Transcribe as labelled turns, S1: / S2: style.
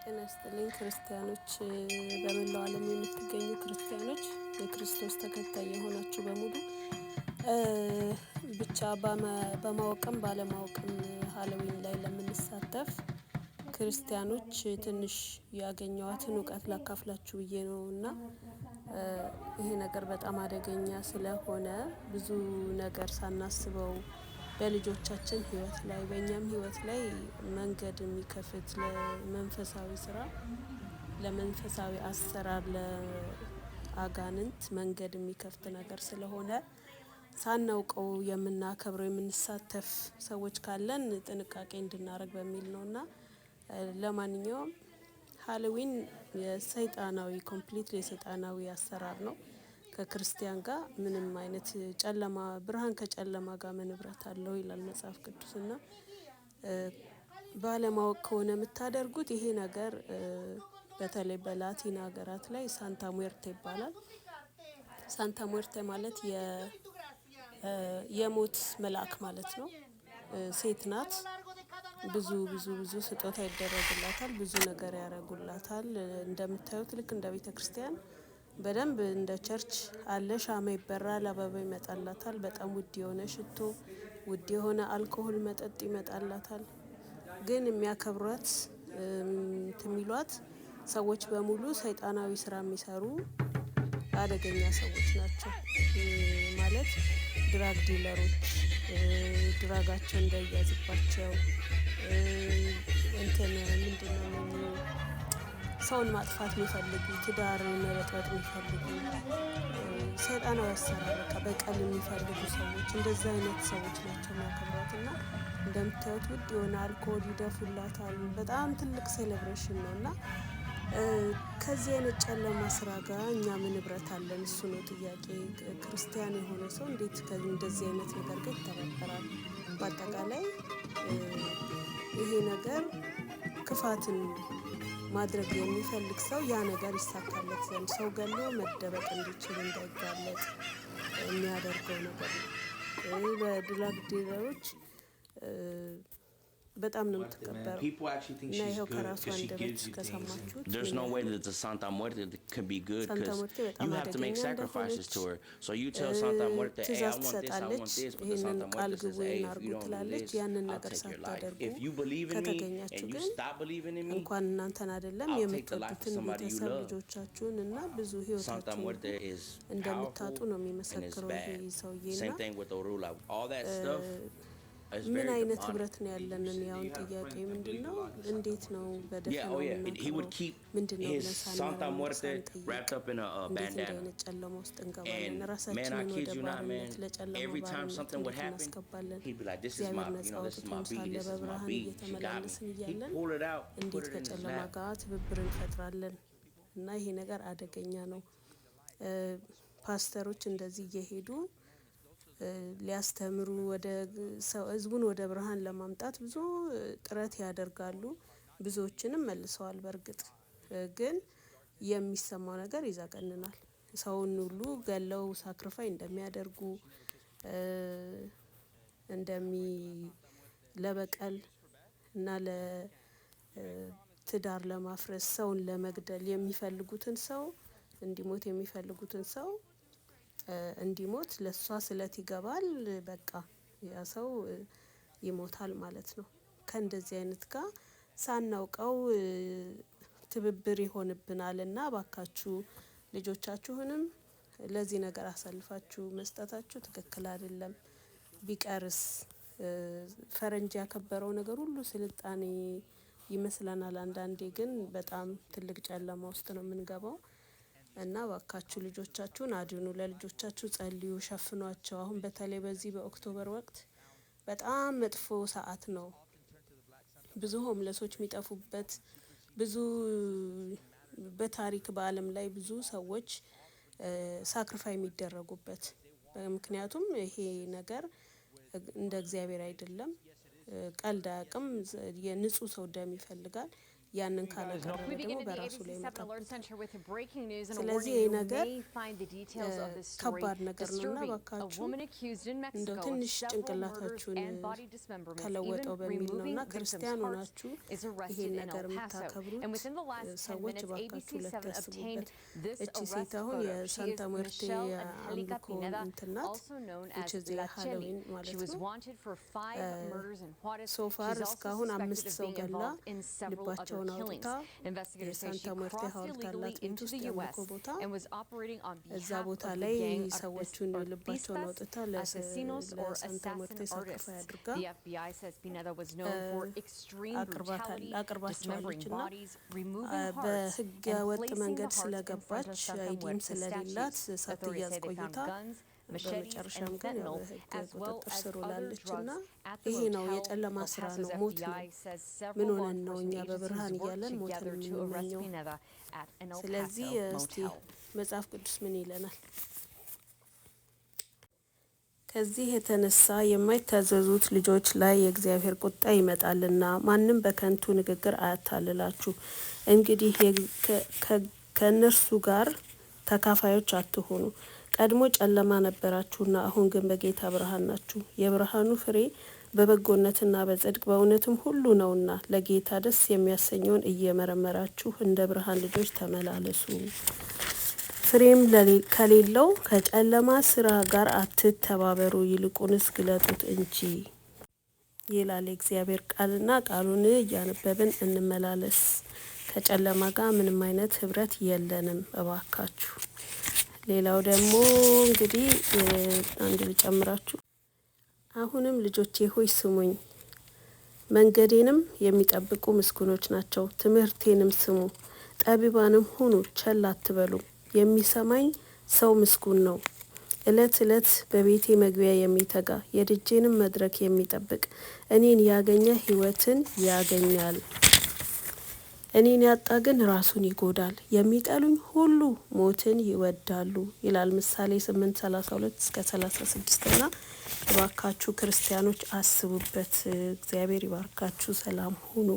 S1: ጤና ይስጥልኝ ክርስቲያኖች በመላው ዓለም የምትገኙ ክርስቲያኖች የክርስቶስ ተከታይ የሆናችሁ በሙሉ ብቻ በማወቅም ባለማወቅም ሃሎዊን ላይ ለምንሳተፍ ክርስቲያኖች ትንሽ ያገኘዋትን እውቀት ላካፍላችሁ ብዬ ነውና ይሄ ነገር በጣም አደገኛ ስለሆነ ብዙ ነገር ሳናስበው በልጆቻችን ህይወት ላይ በእኛም ህይወት ላይ መንገድ የሚከፍት ለመንፈሳዊ ስራ ለመንፈሳዊ አሰራር ለአጋንንት መንገድ የሚከፍት ነገር ስለሆነ ሳናውቀው የምናከብረው የምንሳተፍ ሰዎች ካለን ጥንቃቄ እንድናደርግ በሚል ነውና ለማንኛውም ሃሎዊን የሰይጣናዊ ኮምፕሊትሊ የሰይጣናዊ አሰራር ነው። ከክርስቲያን ጋር ምንም አይነት ጨለማ ብርሃን ከጨለማ ጋር መንብረት አለው ይላል መጽሐፍ ቅዱስና ባለማወቅ ከሆነ የምታደርጉት ይሄ ነገር በተለይ በላቲን ሀገራት ላይ ሳንታ ሙርቴ ይባላል። ሳንታ ሙርቴ ማለት የሞት መልአክ ማለት ነው። ሴት ናት። ብዙ ስጦታ ይደረግላታል ብዙ ነገር ያደርጉላታል እንደምታዩት ልክ እንደ ቤተክርስቲያን በደንብ እንደ ቸርች አለ ሻማ ይበራል አበባ ይመጣላታል በጣም ውድ የሆነ ሽቶ ውድ የሆነ አልኮሆል መጠጥ ይመጣላታል ግን የሚያከብሯት የሚሏት ሰዎች በሙሉ ሰይጣናዊ ስራ የሚሰሩ አደገኛ ሰዎች ናቸው። ማለት ድራግ ዲለሮች ድራጋቸው እንዳይያዝባቸው ምንድነው ሰውን ማጥፋት የሚፈልጉ ትዳር መበጥበጥ የሚፈልጉ ሰይጣናዊ አሰራር በቃ በቀል የሚፈልጉ ሰዎች እንደዛ አይነት ሰዎች ናቸው የሚያከብሯት እና እንደምታዩት ውድ የሆነ አልኮል ይደፉላታል በጣም ትልቅ ሴሌብሬሽን ነው እና ከዚህ አይነት ጨለማ ስራ ጋር እኛ ምን ህብረት አለን እሱ ነው ጥያቄ ክርስቲያን የሆነ ሰው እንዴት እንደዚህ አይነት ነገር ጋር ይተባበራል በአጠቃላይ ይሄ ነገር ክፋትን ማድረግ የሚፈልግ ሰው ያ ነገር ይሳካለት ዘንድ ሰው ገሎ መደበቅ እንዲችል እንዳይጋለጥ የሚያደርገው ነገር ነው በድራግ ዲለሮች በጣም ነው የምትከበረው እና ይሄው ከራሱ አንደበት ከሰማችሁት
S2: There's no way that the Santa Muerte could be good because you have to make sacrifices to her. So you tell Santa Muerte, hey, I want this, I want this, but the Santa Muerte says, hey, if you don't do this, I'll take your life. If you believe in me and you stop believing in me,
S1: እንኳን እናንተን አይደለም የምትወዱትን ቤተሰብ ልጆቻችሁን እና ብዙ ህይወታችሁን እንደምታጡ ነው የሚመሰክረው ይሄ ሰውዬና
S2: same thing with Orula. All that stuff
S1: ምን አይነት ህብረት ነው ያለን ያው ጥያቄ ምንድነው እንዴት ነው በደፈናው ምንድነው
S2: Santa Muerte wrapped up in a bandana
S1: and ራሳችንን ወደ ባርነት ለጨለማ
S2: every time something would happen he'd be like this is my this is my beat this is my beat she got me he'd pull it out
S1: እንዴት ከጨለማ ጋር ትብብር እንፈጥራለን እና ይሄ ነገር አደገኛ ነው ፓስተሮች እንደዚህ እየሄዱ ሊያስተምሩ ወደ ሰው ህዝቡን ወደ ብርሃን ለማምጣት ብዙ ጥረት ያደርጋሉ ብዙዎችንም መልሰዋል በርግጥ ግን የሚሰማው ነገር ይዘገንናል ሰውን ሁሉ ገለው ሳክሪፋይ እንደሚያደርጉ ለበቀል እና ለትዳር ለማፍረስ ሰውን ለመግደል የሚፈልጉትን ሰው የሚፈልጉትን ሰው እንዲሞት ለሷ ስለት ይገባል በቃ ያ ሰው ይሞታል ማለት ነው ከእንደዚህ አይነት ጋር ሳናውቀው ትብብር ይሆንብናልና ባካችሁ ልጆቻችሁንም ለዚህ ነገር አሳልፋችሁ መስጠታችሁ ትክክል አይደለም ቢቀርስ ፈረንጅ ያከበረው ነገር ሁሉ ስልጣኔ ይመስለናል አንዳንዴ ግን በጣም ትልቅ ጨለማ ውስጥ ነው የምንገባው እና ባካችሁ ልጆቻችሁን አድኑ ለልጆቻችሁ ጸልዩ ሸፍኗቸው አሁን በተለይ በዚህ በኦክቶበር ወቅት በጣም መጥፎ ሰዓት ነው ብዙ ሆምለሶች የሚጠፉበት ብዙ በታሪክ በአለም ላይ ብዙ ሰዎች ሳክሪፋይ የሚደረጉበት ምክንያቱም ይሄ ነገር እንደ እግዚአብሔር አይደለም ቀልድ አያውቅም የንጹህ ሰው ደም ይፈልጋል ያንን ካላቀረበ ደግሞ በራሱ ላይ ይመጣበታል። ስለዚህ ይህ ነገር ከባድ ነገር ነውና ባካችሁ እንደው ትንሽ ጭንቅላታችሁን ከለወጠው በሚል ነውና ክርስቲያን ሆናችሁ ይሄን ነገር የምታከብሩት ሰዎች ባካችሁ ለታስቡበት። እቺ ሴት አሁን የሳንታ ሙerte አምልኮ እንትን ናት፣ which is ሃሎዊን ማለት ነው። ሶፋር እስካሁን 5 ሰው ገላ ልባቸውን አውጥታ የሳንታ ሙerte ሐውልት አላት ቤት ውስጥ የአምልኮ ቦታ። እዛ ቦታ ላይ ሰዎቹን ልባቸውን አውጥታ ለሳንታ ሙerte ሳክሪፋይ አድርጋ አቅርባቸዋለችና በህገ ወጥ መንገድ ስለገባች አይዲም ስለሌላት ሳትያዝ ቆይታ በመጨረሻም ግን በህግ ቁጥጥር ስር ውላለችና ይሄ ነው የጨለማ ስራ ነው፣ ሞት ነው። ምን ሆነን ነው እኛ በብርሃን እያለን ሞትን የምንመኘው? ስለዚህ እስቲ መጽሐፍ ቅዱስ ምን ይለናል? ከዚህ የተነሳ የማይታዘዙት ልጆች ላይ የእግዚአብሔር ቁጣ ይመጣልና ማንም በከንቱ ንግግር አያታልላችሁ። እንግዲህ ከእነርሱ ጋር ተካፋዮች አትሆኑ። ቀድሞ ጨለማ ነበራችሁና አሁን ግን በጌታ ብርሃን ናችሁ። የብርሃኑ ፍሬ በበጎነትና በጽድቅ በእውነትም ሁሉ ነውና ለጌታ ደስ የሚያሰኘውን እየመረመራችሁ እንደ ብርሃን ልጆች ተመላለሱ። ፍሬም ከሌለው ከጨለማ ስራ ጋር አትተባበሩ፣ ይልቁንስ ግለጡት እንጂ ይላል የእግዚአብሔር ቃልና ቃሉን እያነበብን እንመላለስ። ከጨለማ ጋር ምንም አይነት ህብረት የለንም እባካችሁ። ሌላው ደግሞ እንግዲህ አንድ ልጨምራችሁ። አሁንም ልጆቼ ሆይ ስሙኝ፣ መንገዴንም የሚጠብቁ ምስጉኖች ናቸው። ትምህርቴንም ስሙ፣ ጠቢባንም ሁኑ፣ ቸል አትበሉ። የሚሰማኝ ሰው ምስጉን ነው። እለት እለት በቤቴ መግቢያ የሚተጋ የደጄንም መድረክ የሚጠብቅ እኔን ያገኘ ሕይወትን ያገኛል። እኔን ያጣ ግን ራሱን ይጎዳል። የሚጠሉኝ ሁሉ ሞትን ይወዳሉ ይላል ምሳሌ 8:32-36 እና እባካችሁ ክርስቲያኖች አስቡበት። እግዚአብሔር ይባርካችሁ። ሰላም ሁኑ።